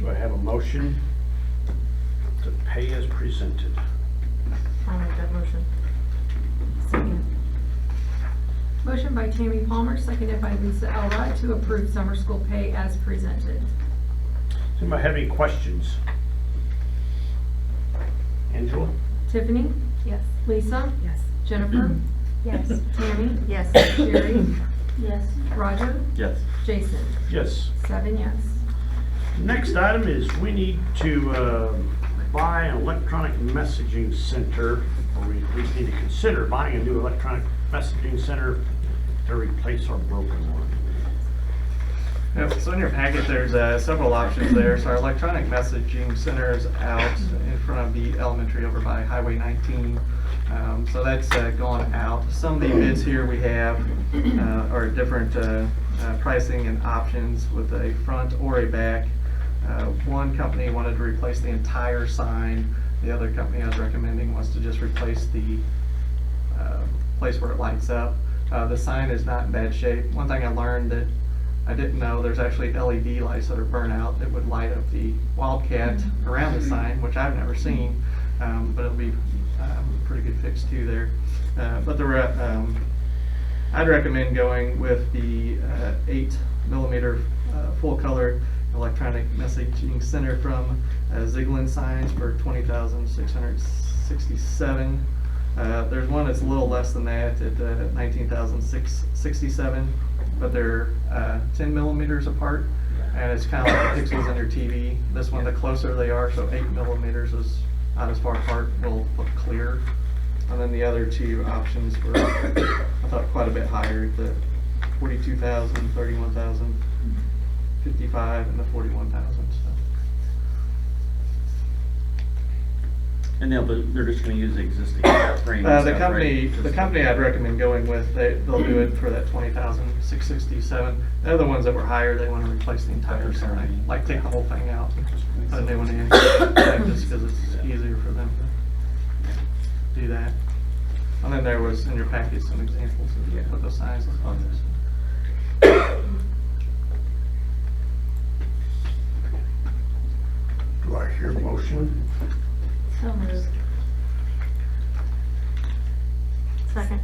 Do I have a motion to pay as presented? I'll make that motion. Second. Motion by Tammy Palmer, seconded by Lisa Elrod to approve summer school pay as presented. Does anybody have any questions? Angela? Tiffany? Yes. Lisa? Yes. Jennifer? Yes. Tammy? Yes. Sherry? Yes. Roger? Yes. Jason? Yes. 7 yes. Next item is we need to buy an electronic messaging center, or we need to consider buying a new electronic messaging center to replace our broken one. Yep, so in your packet, there's several options there. So our electronic messaging center is out in front of the elementary over by Highway 19. So that's gone out. Some of the bids here we have are different pricing and options with a front or a back. One company wanted to replace the entire sign. The other company I was recommending was to just replace the place where it lights up. The sign is not in bad shape. One thing I learned that I didn't know, there's actually LED lights that are burnt out that would light up the wildcat around the sign, which I've never seen, but it'll be a pretty good fix too there. But I'd recommend going with the 8mm full color electronic messaging center from Ziegler Signs for $20,667. There's one that's a little less than that at $19,667, but they're 10mm apart, and it's kind of like the pixels on your TV. This one, the closer they are, so 8mm is not as far apart, will look clear. And then the other two options were, I thought, quite a bit higher, the 42,000, 31,000, 55, and the 41,000. So. And they're just going to use the existing frame. The company I'd recommend going with, they'll do it for that $20,667. The other ones that were higher, they want to replace the entire sign, like take the whole thing out, put a new one in, just because it's easier for them to do that. And then there was in your package some examples of what those signs look like. Do I hear a motion? So moved. Second.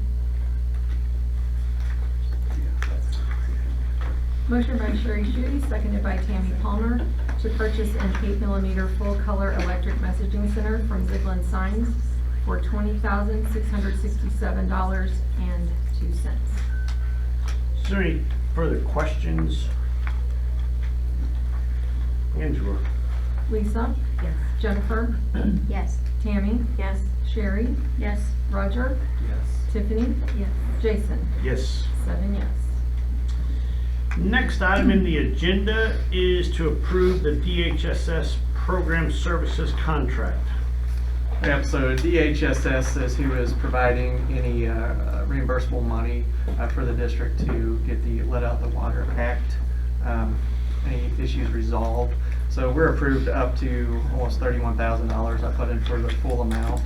Motion by Sherry Schutte, seconded by Tammy Palmer to purchase an 8mm full color electric messaging center from Ziegler Signs for $20,667.02. Is there any further questions? Angela? Lisa? Yes. Jennifer? Yes. Tammy? Yes. Sherry? Yes. Roger? Yes. Tiffany? Yes. Jason? Yes. 7 yes. Next item in the agenda is to approve the DHSS program services contract. Yep, so DHSS is who is providing any reimbursable money for the district to get the Let Out the Water Act, any issues resolved. So we're approved up to almost $31,000 I put in for the full amount.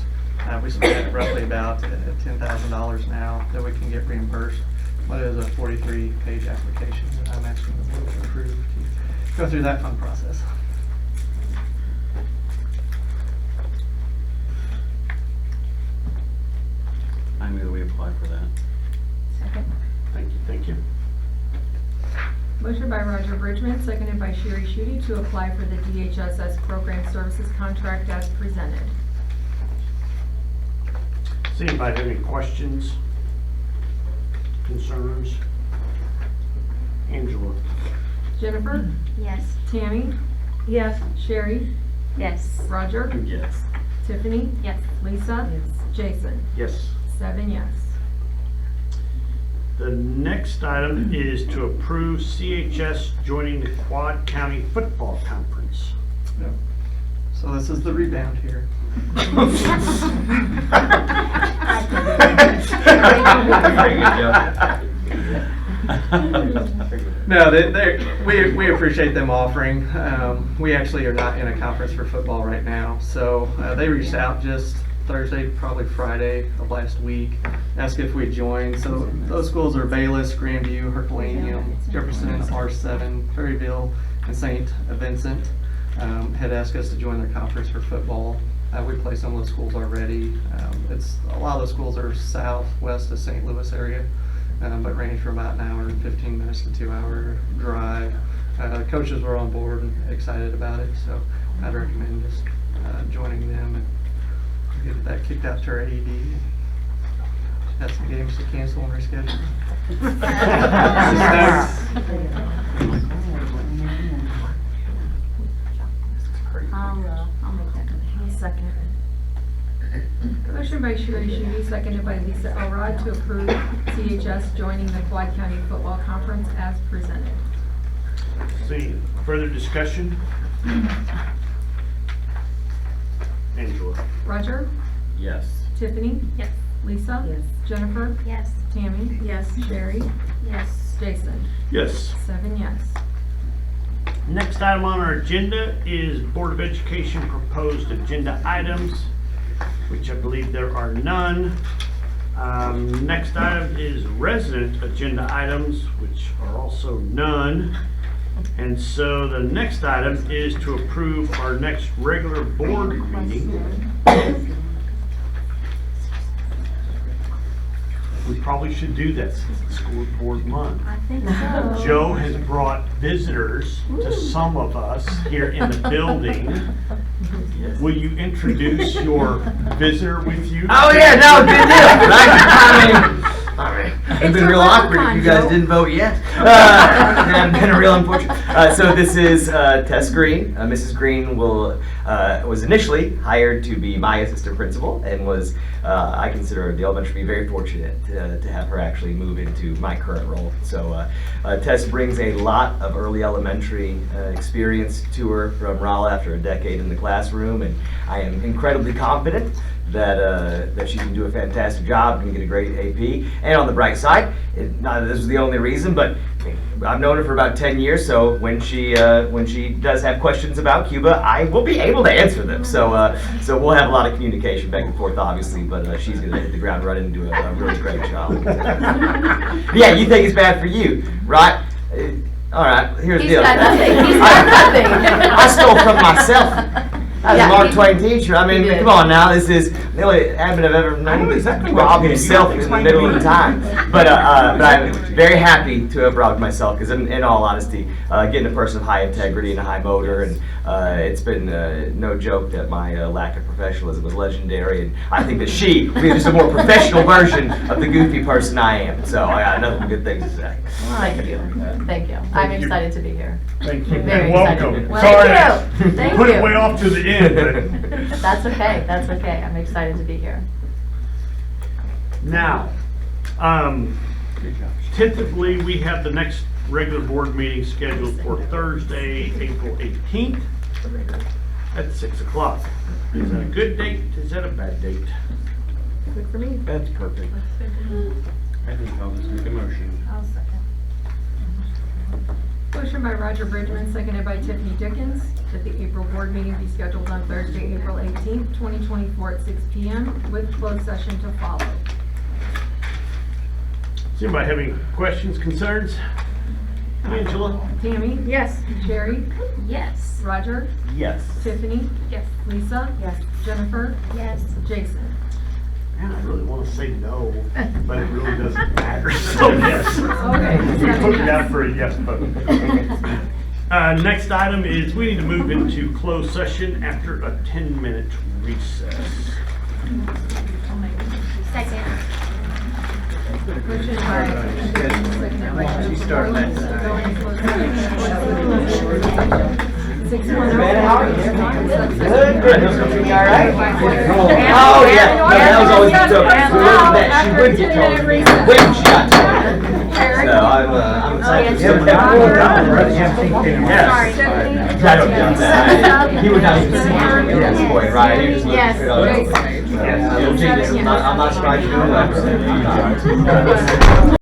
We spent roughly about $10,000 now that we can get reimbursed. But it is a 43-page application that I'm asking the board to approve to go through that fun process. I move that we apply for that. Second. Thank you. Motion by Roger Bridgman, seconded by Sherry Schutte to apply for the DHSS program services contract as presented. Does anybody have any questions, concerns? Angela? Jennifer? Yes. Tammy? Yes. Sherry? Yes. Roger? Yes. Tiffany? Yes. Lisa? Yes. Jason? Yes. 7 yes. The next item is to approve CHS joining the Quad County Football Conference. Yep. So this is the rebound here. Very good job. No, we appreciate them offering. We actually are not in a conference for football right now, so they reached out just Thursday, probably Friday of last week, asked if we'd join. So those schools are Bayless, Grandview, Herculaneum, Jefferson, R7, Perryville, and St. Vincent. had asked us to join their conference for football. We play some of those schools already. It's a lot of those schools are southwest of St. Louis area, but range from about an hour and 15 minutes to 2-hour drive. The coaches were on board and excited about it, so I'd recommend just joining them and get that kicked out to our AD. Had some games to cancel and reschedule. I'll make that motion. Second. Motion by Sherry Shuvee, seconded by Lisa Elrod to approve CHS joining the Quad County Football Conference as presented. See, further discussion? Angela? Roger? Yes. Tiffany? Yes. Lisa? Yes. Jennifer? Yes. Tammy? Yes. Sherry? Yes. Jason? Yes. 7 yes. Next item on our agenda is Board of Education proposed agenda items, which I believe there are none. Next item is resident agenda items, which are also none. And so the next item is to approve our next regular board meeting. We probably should do that since it's school board month. I think so. Joe has brought visitors to some of us here in the building. Will you introduce your visitor with you? Oh yeah, no, good deal. I mean, it'd been your real awkward if leprechaun, you guys Joe. didn't vote yet. And been real unfortunate. So this is Tess Green. Mrs. Green was initially hired to be my assistant principal, and was I consider the elementary to be very fortunate to have her actually move into my current role. So Tess brings a lot of early elementary experience to her from Rolla after a decade in the classroom, and I am incredibly confident that she can do a fantastic job and get a great AP. And on the bright side, not that this was the only reason, but I've known her for about 10 years, so when she does have questions about Cuba, I will be able to answer them. So we'll have a lot of communication back and forth, obviously, but she's going to hit the ground running and do a really great job. Yeah, you think it's bad for you, right? All right, here's the deal. He's got nothing. He's got nothing. I stole from myself. As a Mark Twain teacher, I mean, come on now, this is the only admin I've ever known. I know exactly what rob you mean. himself You in don't the middle of the explain time. But I'm very happy to have robbed myself, because in all honesty, getting a person of high integrity and a high motor, and it's been no joke that my lack of professionalism was legendary, and I think that she will be just a more professional version of the goofy person I am. So I got nothing but good things to say. Thank you. Thank you. I'm you. excited to be here. Thank you, Very and welcome. excited. Sorry Thank you. to Thank put it you. way off to the end, but That's okay. That's okay. I'm excited to be here. now, tentatively, we have the next regular board meeting scheduled for Thursday, April 18th at 6 o'clock. Is that a good date? Is that a bad date? Good for me. That's perfect. I think I'll just make a motion. I'll second. Motion by Roger Bridgman, seconded by Tiffany Dickens, that the April board meeting be scheduled on Thursday, April 18th, 2024 at 6 p.m. with closed session to follow. Does anybody have any questions, concerns? Angela? Tammy? Yes. Sherry? Yes. Roger? Yes. Tiffany? Yes. Lisa? Yes. Jennifer? Yes. Jason? Man, I really want to say no, but it really doesn't matter, so yes. Okay. We put that for a yes vote. Next item is we need to move into closed session after a 10-minute recess. Second. Motion by Tiffany Dickens, seconded by Jennifer Orland, to go into closed session. 610. Good. All right. Oh yeah. No, that was always the joke. We learned that she would get told when she got told. So I'm excited. Yes. I don't doubt that. He would not even see me at this point, right? He just looked straight on it. I'm not surprised you do that.